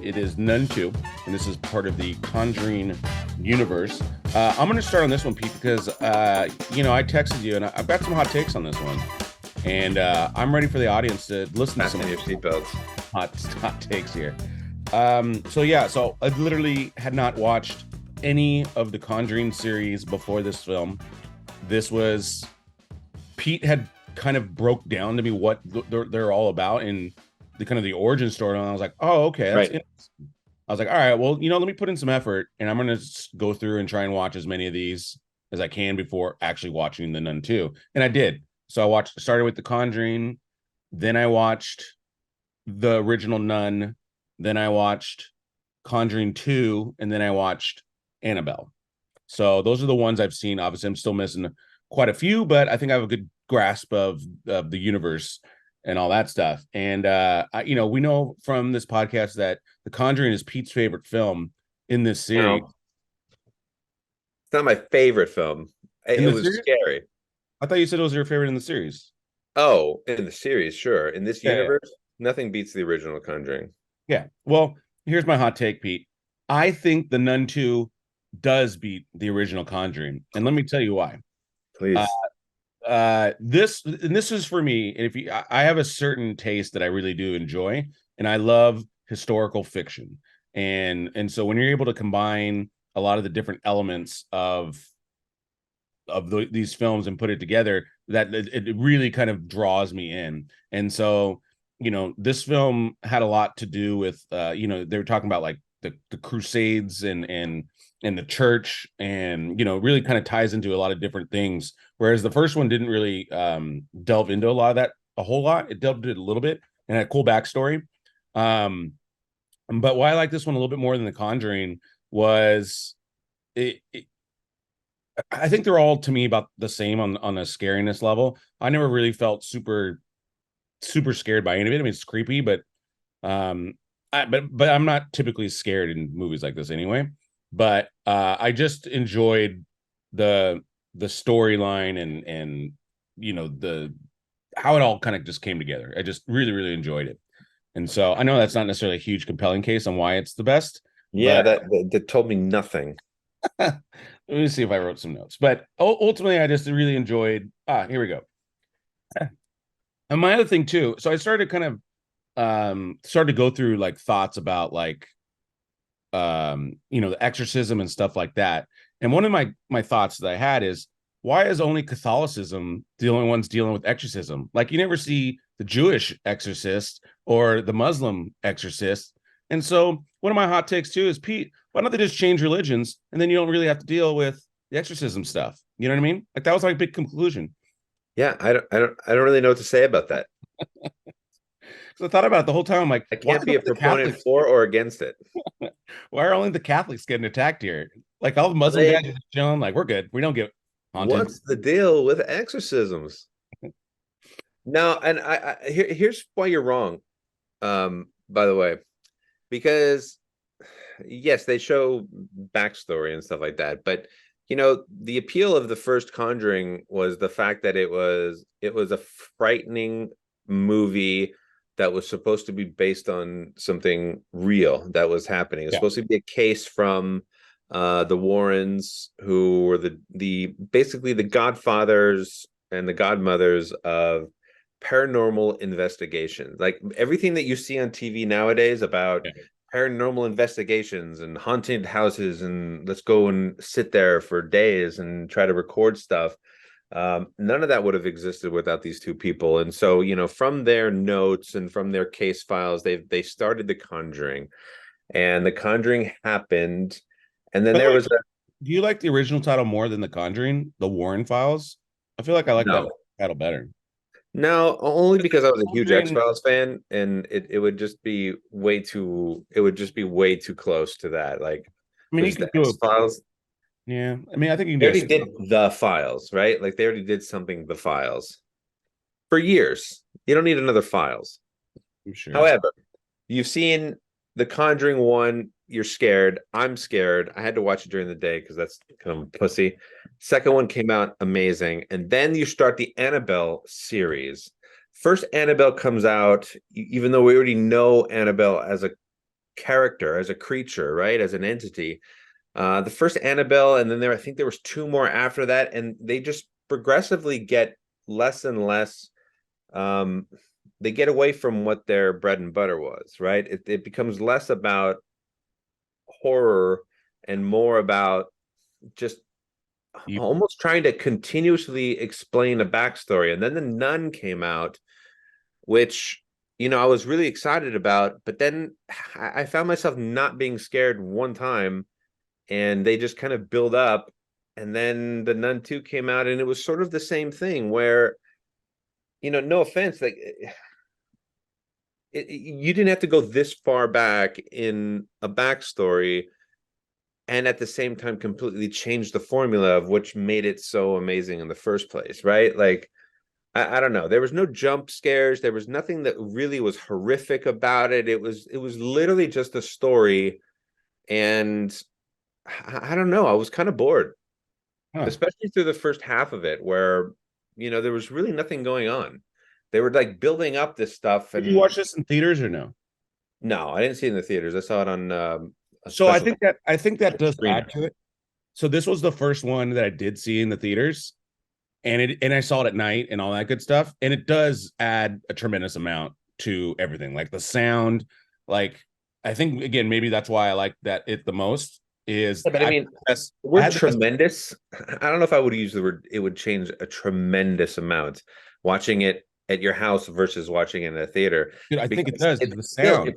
It is Nun 2, and this is part of the Conjuring universe. I'm going to start on this one, Pete, because, I texted you, and I've got some hot takes on this one. And I'm ready for the audience to listen to some of your seatbelts. Hot takes here. So I literally had not watched any of the Conjuring series before this film. This was... Pete had kind of broke down to me what they're all about in the kind of the origin story, and I was like, oh, okay, that's interesting. I was like, all right, well, let me put in some effort, and I'm gonna go through and try and watch as many of these as I can before actually watching the Nun 2. And I did. So I started with the Conjuring, then I watched the original Nun, then I watched Conjuring 2, and then I watched Annabelle. So those are the ones I've seen. Obviously, I'm still missing quite a few, but I think I have a good grasp of the universe and all that stuff. And we know from this podcast that The Conjuring is Pete's favorite film in this series. No, it's not my favorite film. It was scary. I thought you said it was your favorite in the series. Oh, in the series, sure. In this universe, nothing beats the original Conjuring. Yeah. Well, here's my hot take, Pete. I think the Nun 2 does beat the original Conjuring, and let me tell you why. Please. This is for me. And I have a certain taste that I really do enjoy, and I love historical fiction. And so when you're able to combine a lot of the different elements of these films and put it together, that it really kind of draws me in. And so, this film had a lot to do with, they were talking about like the Crusades and the church, and really kind of ties into a lot of different things, whereas the first one didn't really delve into a lot of that a whole lot. It delved into it a little bit and had a cool backstory, but why I like this one a little bit more than The Conjuring was I think they're all, to me, about the same on a scariness level. I never really felt super scared by any of it. I mean, it's creepy, but but I'm not typically scared in movies like this anyway. But I just enjoyed the storyline and the how it all kind of just came together. I just really enjoyed it. And so I know that's not necessarily a huge compelling case on why it's the best. Yeah, that told me nothing. Let me see if I wrote some notes. But ultimately, I just really enjoyed. Here we go. And my other thing too. So I started kind of started to go through like thoughts about like the exorcism and stuff like that. And one of my thoughts that I had is, why is only Catholicism the only ones dealing with exorcism? Like, you never see the Jewish exorcist or the Muslim exorcist. And so one of my hot takes too is, Pete, why don't they just change religions and then you don't really have to deal with the exorcism stuff? You know what I mean? Like, that was my big conclusion. Yeah, I don't really know what to say about that. So I thought about it the whole time. I'm like, I can't be a proponent for or against it. Why are only the Catholics getting attacked here? Like, all the Muslim guys are just chilling. Like, we're good. We don't get haunted. What's the deal with exorcisms? No, and here's why you're wrong. By the way, because yes, they show backstory and stuff like that, but the appeal of the first Conjuring was the fact that it was a frightening movie that was supposed to be based on something real that was happening. It was supposed to be a case from the Warrens, who were the basically the godfathers and the godmothers of paranormal investigation. Like everything that you see on TV nowadays about paranormal investigations and haunted houses, and let's go and sit there for days and try to record stuff. None of that would have existed without these two people. And so, from their notes and from their case files, they started The Conjuring, and The Conjuring happened. And then there was do you like the original title more than The Conjuring, The Warren Files? I feel like I like that title better. No, only because I was a huge X-Files fan, and it would just be way too close to that. Like, I mean, you could do X-Files. Yeah, I mean, I think you can do. They already did The Files, right? Like, they already did something, The Files, for years. You don't need another Files. I'm sure. However, you've seen The Conjuring 1. You're scared. I'm scared. I had to watch it during the day because that's kind of pussy. Second one came out amazing. And then you start the Annabelle series. First Annabelle comes out, even though we already know Annabelle as a character, as a creature, right? As an entity. The first Annabelle, and then I think there was two more after that, and they just progressively get less and less. They get away from what their bread and butter was, right? It becomes less about horror and more about just You, almost trying to continuously explain a backstory. And then the Nun came out, which I was really excited about, but then I found myself not being scared one time, and they just kind of build up. And then the Nun 2 came out, and it was sort of the same thing where, no offense, like you didn't have to go this far back in a backstory and at the same time completely change the formula of which made it so amazing in the first place, right? Like, I don't know. There was no jump scares. There was nothing that really was horrific about it. It was literally just a story, and I don't know. I was kind of bored, huh. especially through the first half of it, where there was really nothing going on. They were like building up this stuff, Did you and watch this in theaters or no? no, I didn't see it in the theaters. I saw it on a So special I think that does screener. add to it. So this was the first one that I did see in the theaters, and I saw it at night and all that good stuff, and it does add a tremendous amount to everything, like the sound. Like, I think again, maybe that's why I like that it the most is Yeah, but I mean, the I word had the best. tremendous, I don't know if I would use the word, it would change a tremendous amount watching it at your house versus watching it in a theater, Dude, I think it because does it's because the still, sound.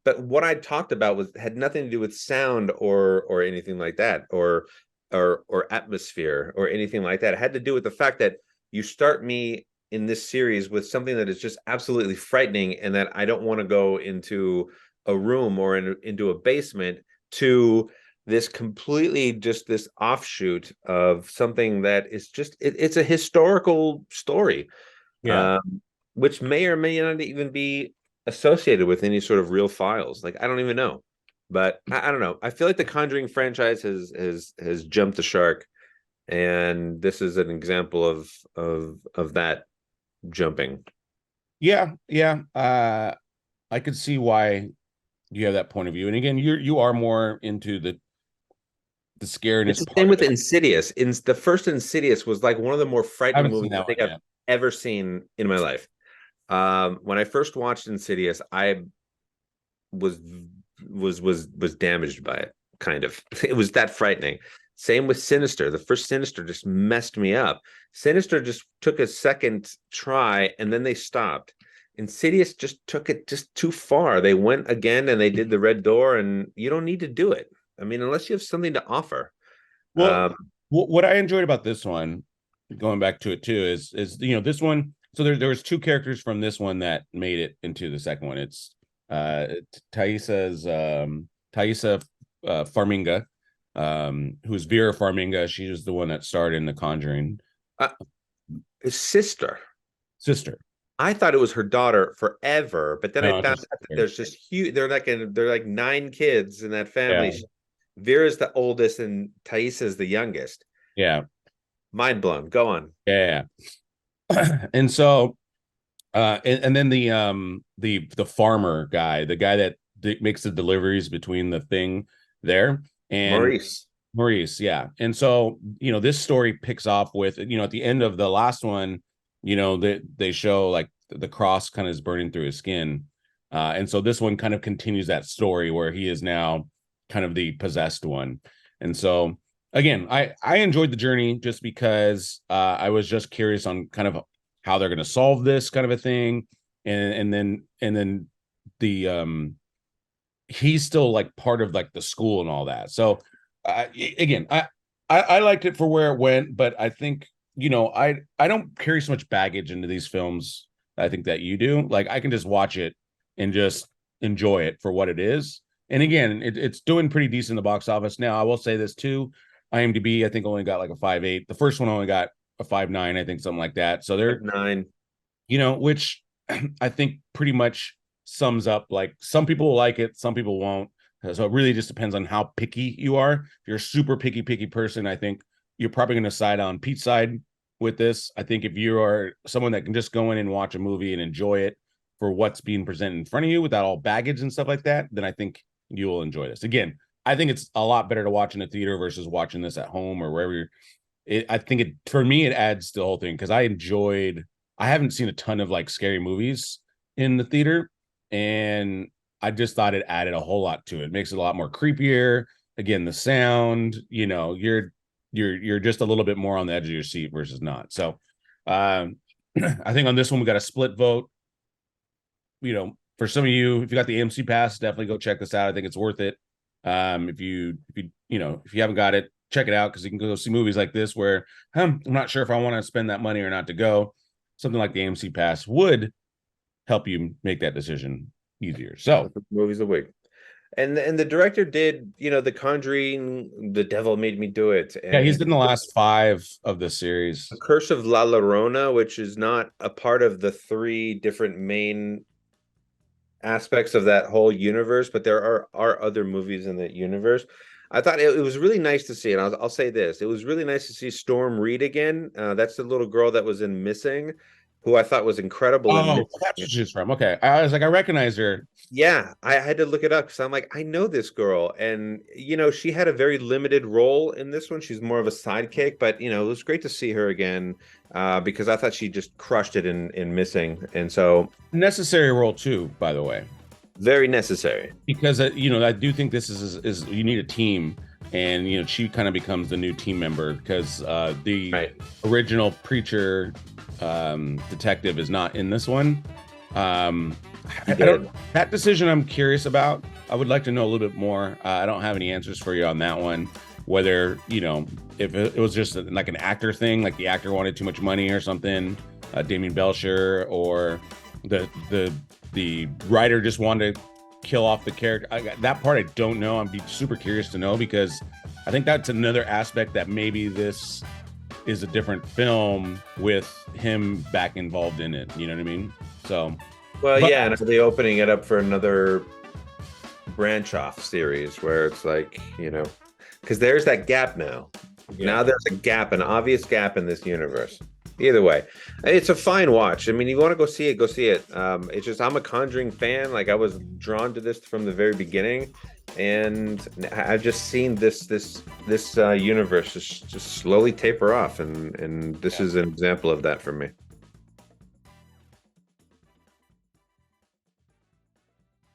but what I talked about had nothing to do with sound or anything like that, or atmosphere or anything like that. It had to do with the fact that you start me in this series with something that is just absolutely frightening, and that I don't want to go into a room or into a basement, to this completely just this offshoot of something that is just it's a historical story, Yeah. um, which may or may not even be associated with any sort of real files. Like, I don't even know, but I don't know. I feel like the Conjuring franchise has jumped the shark, and this is an example of that jumping. Yeah, yeah. I could see why you have that point of view. And again, you are more into the It's scariness the part same of with it. Insidious. In the first Insidious was like one of the more I frightening haven't seen movies I that one think I've yet. ever seen in my life. When I first watched Insidious, I was was damaged by it, kind of. It was that frightening. Same with Sinister. The first Sinister just messed me up. Sinister just took a second try, and then they stopped. Insidious just took it just too far. They went again, and they did the red door, and you don't need to do it. I mean, unless you have something to offer. Well, Um, what I enjoyed about this one, going back to it too, is this one. So there was two characters from this one that made it into the second one. It's uh Taissa Farmiga, who's Vera Farmiga. She was the one that starred in The Conjuring. uh, his sister. Sister. I thought it was her daughter forever, but then I No, it's found her out that sister. there's just huge. They're like nine kids in that Yeah, family. Vera's the oldest, and Taissa's the youngest. yeah, Mind blown. Go on. yeah. And so and then the farmer guy, the guy that makes the deliveries between the thing there and Maurice. Maurice, yeah. And so, this story picks off with, at the end of the last one, they show like the cross kind of is burning through his skin. And so this one kind of continues that story where he is now kind of the possessed one. And so again, I enjoyed the journey just because I was just curious on kind of how they're going to solve this kind of a thing. And then the he's still like part of like the school and all that. So again, I liked it for where it went, but I think I don't carry so much baggage into these films. I think that you do. Like, I can just watch it and just enjoy it for what it is. And again, it's doing pretty decent in the box office now. I will say this too. IMDb, I think, only got like a 5.8. The first one only got a 5.9, I think, something like that. So they're, 9. which I think pretty much sums up, like, some people will like it, some people won't. So it really just depends on how picky you are. If you're a super picky person, I think you're probably going to side on Pete's side with this. I think if you are someone that can just go in and watch a movie and enjoy it, for what's being presented in front of you without all baggage and stuff like that, then I think you will enjoy this. Again, I think it's a lot better to watch in a theater versus watching this at home or wherever you're. I think it, for me, it adds to the whole thing because I haven't seen a ton of like scary movies in the theater, and I just thought it added a whole lot to it. It makes it a lot more creepier. Again, the sound, you're just a little bit more on the edge of your seat versus not. So I think on this one we got a split vote. For some of you, if you got the AMC pass, definitely go check this out. I think it's worth it. If you haven't got it, check it out because you can go see movies like this where I'm not sure if I want to spend that money or not to go. Something like the AMC pass would help you make that decision easier. So movies a week. And the director did, The Conjuring, The Devil Made Me Do It. Yeah, he's in the last 5 of the series. Curse of La Llorona, which is not a part of the 3 different main aspects of that whole universe, but there are other movies in that universe. I thought it was really nice to see, and I'll say this: it was really nice to see Storm Reid again. That's the little girl that was in Missing, who I thought was incredible. Oh, that's what she's from. Okay, I was like, I recognize her. Yeah, I had to look it up because I'm like, I know this girl, and she had a very limited role in this one. She's more of a sidekick, but it was great to see her again because I thought she just crushed it in Missing, and so necessary role too, by the way. Very necessary because I do think this is you need a team, and she kind of becomes the new team member because the original preacher detective is not in this one. That decision I'm curious about. I would like to know a little bit more. I don't have any answers for you on that one. Whether if it was just like an actor thing, like the actor wanted too much money or something, Damien Belcher, or the writer just wanted to kill off the character. That part I don't know. I'd be super curious to know because I think that's another aspect that maybe this is a different film with him back involved in it. You know what I mean? So, and are they opening it up for another branch off series where it's like, because there's that gap now. Yeah. Now there's a gap, an obvious gap in this universe. Either way, it's a fine watch. I mean, you want to go see it, go see it. It's just I'm a Conjuring fan. Like I was drawn to this from the very beginning, and I've just seen this universe just slowly taper off, and this is an example of that for me.